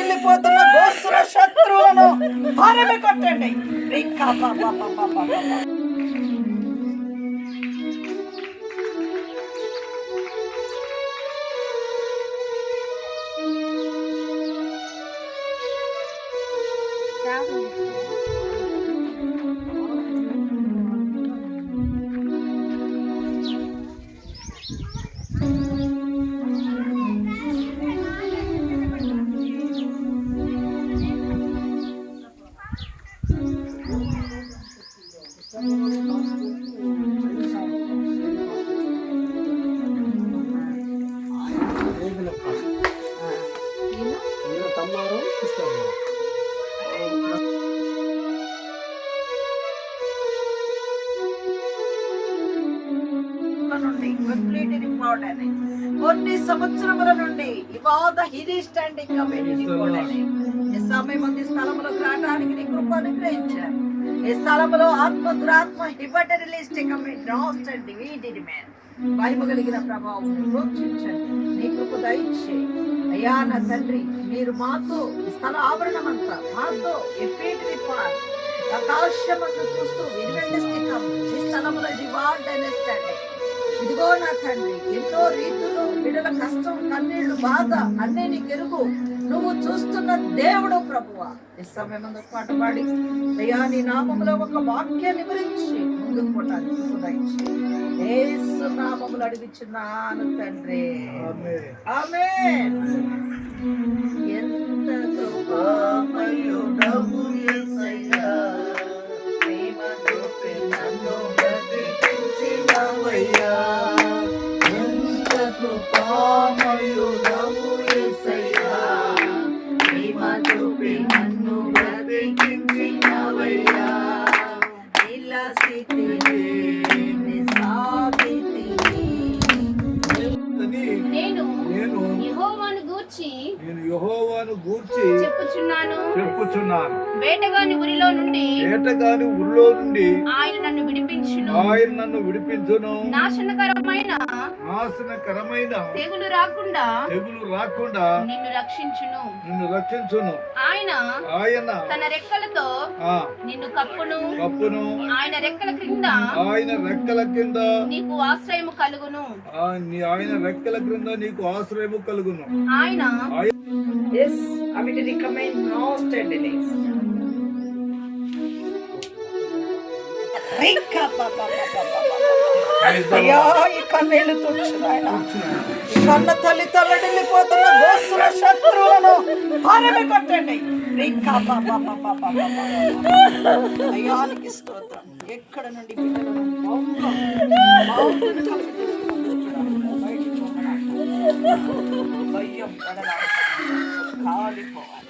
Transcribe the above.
తల్లడిల్లిపోతున్న గోసుల శత్రువులను తరిమి కొట్టండి. కొన్ని సంవత్సరముల నుండి ఇవాద హిరీ స్టాండింగ్ కమిటీ ఈ సమయం ఈ స్థలంలోకి రావడానికి నీ కృప అనుగ్రహించారు. ఈ స్థలంలో ఆత్మ దురాత్మ హిబట్ రిలీజ్ కమిటీ వీటిని మహిమ కలిగిన ప్రభావం ప్రోక్షించండి. నీ కృప దయచే అయ్యా నా తండ్రి, మీరు మాతో ఈ స్థల ఆవరణం అంతా మాతో ఆకాశమంతా చూస్తూ వినివెండిస్తాం. ఈ స్థలంలో డివార్డ్ అనేస్తండి. ఇదిగో నా తండ్రి, ఎన్నో రీతులు బిడ్డల కష్టం, కన్నీళ్లు, బాధ అన్నీ నీకు ఎరుగు. నువ్వు చూస్తున్న దేవుడు ప్రభువా. ఈ సమయం పాటపాడి అయ్యా నీ నామములో ఒక వాక్యాన్ని గురించి ముందుకు పోటానికి యేసు నామములు అడిగిచున్నాను తండ్రి. ఆమేన్. ఎంత కృపామయుడవు యేసయ్యా, ప్రేమ చూపి నన్ను బ్రతికించినవయ్యా. ఎంత కృపామయుడవు యేసయ్యా, ప్రేమ చూపి నన్ను బ్రతికించినవయ్యా. ఇలా స్థితిని నేను యెహోవాను గూర్చి చెప్పుచున్నాను. వేటగాని ఊరిలో నుండి ఆయన నన్ను విడిపించును. నాశనకరమైన తెగులు రాకుండా నిన్ను రక్షించును. ఆయన తన రెక్కలతో నిన్ను కప్పును. ఆయన రెక్కల కింద నీకు ఆశ్రయము కలుగును. ఆయన Yes, I will recommend no steadiness. అయ్యా ఈ కన్నీళ్లు తుడుచునాయన. కన్న తల్లి తల్లడిల్లిపోతున్న గోసుల శత్రువులను తరిమి కొట్టండి. అయ్యానికి స్తోత్రం. ఎక్కడ నుండి బిడ్డలను భయం పడలాలి, కాలిపోవాలి.